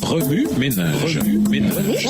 Remue ménage. Remue ménage.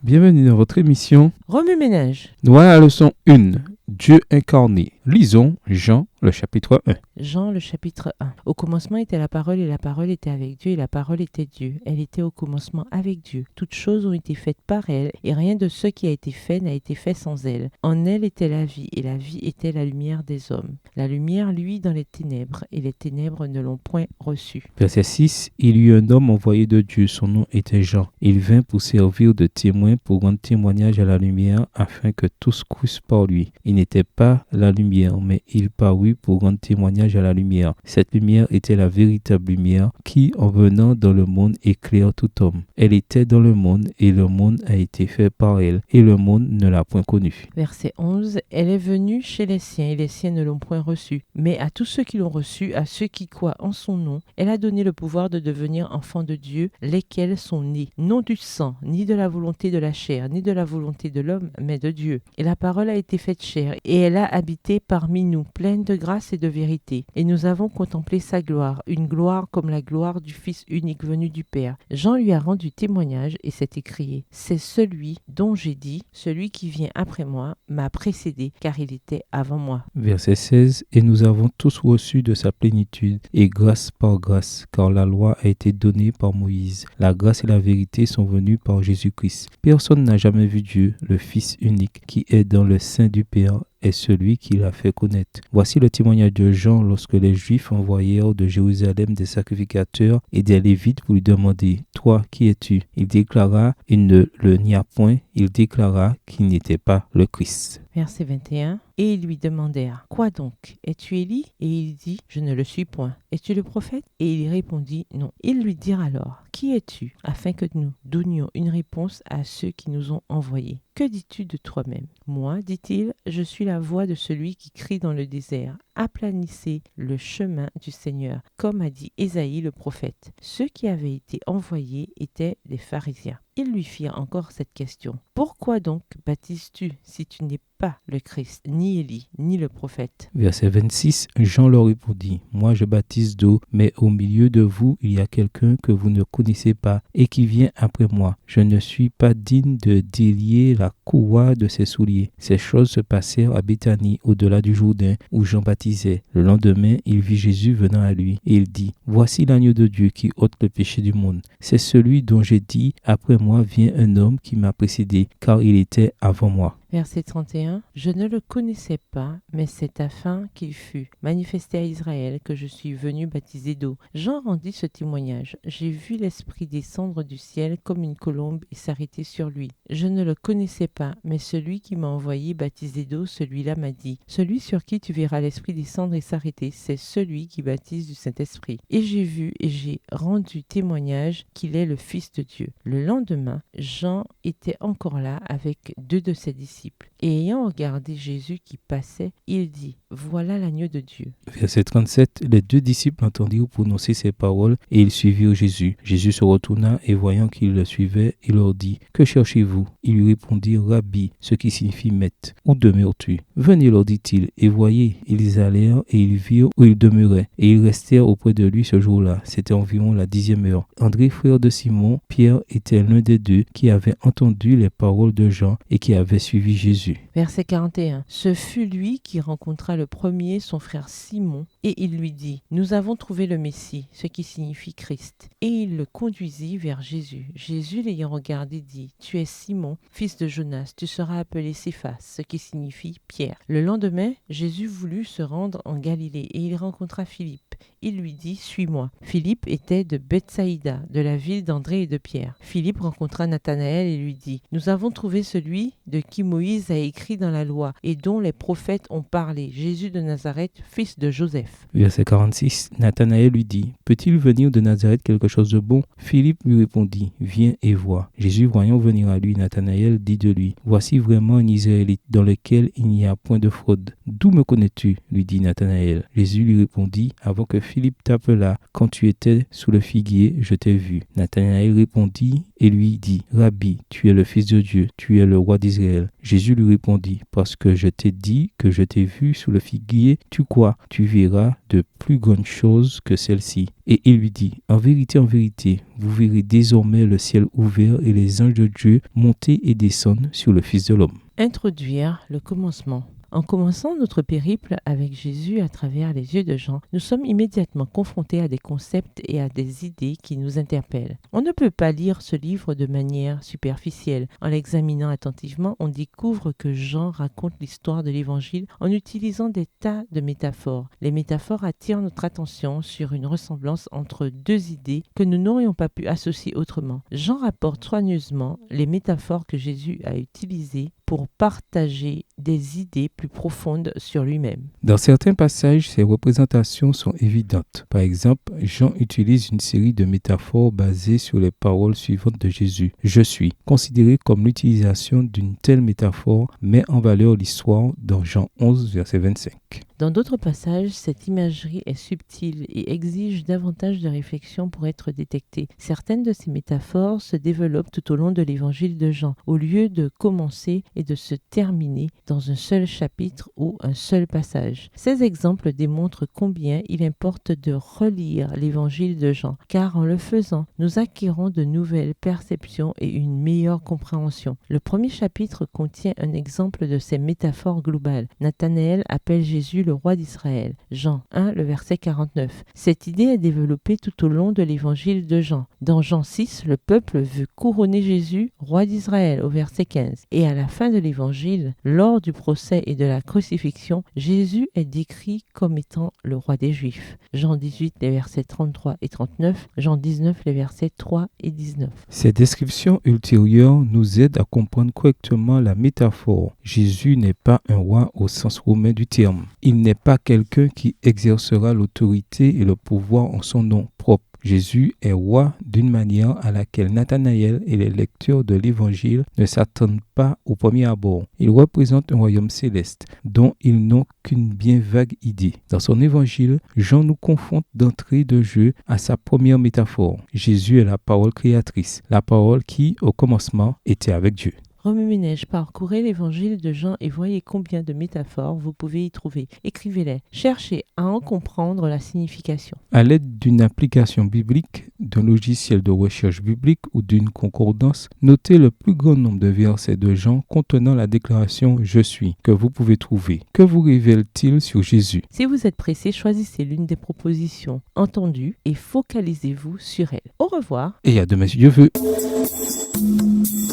Bienvenue dans votre émission Remue ménage. Voilà la leçon 1. Dieu incarné. Lisons Jean, le chapitre 1. Jean, le chapitre 1. Au commencement était la parole, et la parole était avec Dieu, et la parole était Dieu. Elle était au commencement avec Dieu. Toutes choses ont été faites par elle, et rien de ce qui a été fait n'a été fait sans elle. En elle était la vie, et la vie était la lumière des hommes. La lumière luit dans les ténèbres, et les ténèbres ne l'ont point reçue. Verset 6. Il y eut un homme envoyé de Dieu, son nom était Jean. Il vint pour servir de témoin, pour rendre témoignage à la lumière, afin que tous crussent par lui. Il n'était pas la lumière, mais il parut pour rendre témoignage à la lumière. Cette lumière était la véritable lumière qui, en venant dans le monde, éclaire tout homme. Elle était dans le monde, et le monde a été fait par elle, et le monde ne l'a point connue. Verset 11. Elle est venue chez les siens, et les siens ne l'ont point reçue. Mais à tous ceux qui l'ont reçue, à ceux qui croient en son nom, elle a donné le pouvoir de devenir enfants de Dieu, lesquels sont nés, non du sang, ni de la volonté de la chair, ni de la volonté de l'homme, mais de Dieu. Et la parole a été faite chair, et elle a habité parmi nous, pleine de grâce et de vérité. Et nous avons contemplé sa gloire, une gloire comme la gloire du Fils unique venu du Père. Jean lui a rendu témoignage et s'est écrié: c'est celui dont j'ai dit, celui qui vient après moi m'a précédé, car il était avant moi. Verset 16. Et nous avons tous reçu de sa plénitude, et grâce par grâce, car la loi a été donnée par Moïse. La grâce et la vérité sont venues par Jésus-Christ. Personne n'a jamais vu Dieu, le Fils unique, qui est dans le sein du Père, est celui qui l'a fait connaître. Voici le témoignage de Jean lorsque les Juifs envoyèrent de Jérusalem des sacrificateurs et des Lévites pour lui demander: Toi, qui es-tu? Il déclara: Il ne le nia point. Il déclara qu'il n'était pas le Christ. Verset 21. Et ils lui demandèrent: Quoi donc? Es-tu Élie? Et il dit: Je ne le suis point. Es-tu le prophète? Et il répondit: Non. Ils lui dirent alors: Qui es-tu? Afin que nous donnions une réponse à ceux qui nous ont envoyés. Que dis-tu de toi-même? Moi, dit-il, je suis la voix de celui qui crie dans le désert: Aplanissez le chemin du Seigneur, comme a dit Ésaïe le prophète. Ceux qui avaient été envoyés étaient des pharisiens. Ils lui firent encore cette question: Pourquoi donc baptises-tu si tu n'es pas le Christ, ni Élie, ni le prophète? Verset 26. Jean leur répondit: Moi je baptise d'eau, mais au milieu de vous il y a quelqu'un que vous ne connaissez pas et qui vient après moi. Je ne suis pas digne de délier la courroie de ses souliers. Ces choses se passèrent à Béthanie, au-delà du Jourdain, où Jean baptisait. Le lendemain, il vit Jésus venant à lui, et il dit: Voici l'agneau de Dieu qui ôte le péché du monde. C'est celui dont j'ai dit: Après moi vient un homme qui m'a précédé, car il était avant moi. Verset 31. Je ne le connaissais pas, mais c'est afin qu'il fût manifesté à Israël que je suis venu baptiser d'eau. Jean rendit ce témoignage: J'ai vu l'Esprit descendre du ciel comme une colombe et s'arrêter sur lui. Je ne le connaissais pas, mais celui qui m'a envoyé baptiser d'eau, celui-là m'a dit: Celui sur qui tu verras l'Esprit descendre et s'arrêter, c'est celui qui baptise du Saint-Esprit. Et j'ai vu et j'ai rendu témoignage qu'il est le Fils de Dieu. Le lendemain, Jean était encore là avec deux de ses disciples. Et ayant regardé Jésus qui passait, il dit: Voilà l'agneau de Dieu. Verset 37. Les deux disciples entendirent prononcer ces paroles et ils suivirent Jésus. Jésus se retourna et voyant qu'ils le suivaient, il leur dit: Que cherchez-vous? Ils lui répondirent: Rabbi, ce qui signifie maître. Où demeures-tu? Venez, leur dit-il, et voyez. Ils allèrent et ils virent où il demeurait. Et ils restèrent auprès de lui ce jour-là. C'était environ la 10e heure. André, frère de Simon, Pierre, était l'un des deux qui avait entendu les paroles de Jean et qui avait suivi Jésus. Verset 41. Ce fut lui qui rencontra le premier son frère Simon, et il lui dit: Nous avons trouvé le Messie, ce qui signifie Christ. Et il le conduisit vers Jésus. Jésus, l'ayant regardé, dit: Tu es Simon, fils de Jonas, tu seras appelé Céphas, ce qui signifie Pierre. Le lendemain, Jésus voulut se rendre en Galilée, et il rencontra Philippe. Il lui dit: Suis-moi. Philippe était de Bethsaïda, de la ville d'André et de Pierre. Philippe rencontra Nathanaël et lui dit: Nous avons trouvé celui de qui Moïse a écrit dans la loi et dont les prophètes ont parlé, Jésus de Nazareth, fils de Joseph. Verset 46. Nathanaël lui dit: Peut-il venir de Nazareth quelque chose de bon? Philippe lui répondit: Viens et vois. Jésus, voyant venir à lui Nathanaël, dit de lui: Voici vraiment un Israélite dans lequel il n'y a point de fraude. D'où me connais-tu? Lui dit Nathanaël. Jésus lui répondit: Avant que Philippe t'appela quand tu étais sous le figuier, je t'ai vu. Nathanaël répondit et lui dit, Rabbi, tu es le Fils de Dieu, tu es le roi d'Israël. Jésus lui répondit, parce que je t'ai dit que je t'ai vu sous le figuier, tu crois, tu verras de plus grandes choses que celles-ci. Et il lui dit, en vérité, vous verrez désormais le ciel ouvert et les anges de Dieu monter et descendre sur le Fils de l'homme. Introduire le commencement. En commençant notre périple avec Jésus à travers les yeux de Jean, nous sommes immédiatement confrontés à des concepts et à des idées qui nous interpellent. On ne peut pas lire ce livre de manière superficielle. En l'examinant attentivement, on découvre que Jean raconte l'histoire de l'Évangile en utilisant des tas de métaphores. Les métaphores attirent notre attention sur une ressemblance entre deux idées que nous n'aurions pas pu associer autrement. Jean rapporte soigneusement les métaphores que Jésus a utilisées pour partager des idées plus profondes sur lui-même. Dans certains passages, ces représentations sont évidentes. Par exemple, Jean utilise une série de métaphores basées sur les paroles suivantes de Jésus. « Je suis », considéré comme l'utilisation d'une telle métaphore, met en valeur l'histoire dans Jean 11, verset 25. Dans d'autres passages, cette imagerie est subtile et exige davantage de réflexion pour être détectée. Certaines de ces métaphores se développent tout au long de l'évangile de Jean, au lieu de commencer et de se terminer dans un seul chapitre ou un seul passage. Ces exemples démontrent combien il importe de relire l'évangile de Jean, car en le faisant, nous acquérons de nouvelles perceptions et une meilleure compréhension. Le premier chapitre contient un exemple de ces métaphores globales. Nathanaël appelle Jésus le roi d'Israël. Jean 1, le verset 49. Cette idée est développée tout au long de l'évangile de Jean. Dans Jean 6, le peuple veut couronner Jésus roi d'Israël au verset 15. Et à la fin de l'évangile, lors du procès et de la crucifixion, Jésus est décrit comme étant le roi des Juifs. Jean 18, les versets 33 et 39, Jean 19, les versets 3 et 19. Ces descriptions ultérieures nous aident à comprendre correctement la métaphore. Jésus n'est pas un roi au sens romain du terme. Il n'est pas quelqu'un qui exercera l'autorité et le pouvoir en son nom propre. Jésus est roi d'une manière à laquelle Nathanaël et les lecteurs de l'Évangile ne s'attendent pas au premier abord. Il représente un royaume céleste dont ils n'ont qu'une bien vague idée. Dans son Évangile, Jean nous confronte d'entrée de jeu à sa première métaphore. Jésus est la parole créatrice, la parole qui, au commencement, était avec Dieu. Remue-ménage, parcourez l'évangile de Jean et voyez combien de métaphores vous pouvez y trouver. Écrivez-les. Cherchez à en comprendre la signification. À l'aide d'une application biblique, d'un logiciel de recherche biblique ou d'une concordance, notez le plus grand nombre de versets de Jean contenant la déclaration « Je suis » que vous pouvez trouver. Que vous révèle-t-il sur Jésus? Si vous êtes pressé, choisissez l'une des propositions entendues et focalisez-vous sur elle. Au revoir. Et à demain si Dieu veut.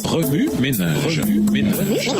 Remue ménage. Remue ménage.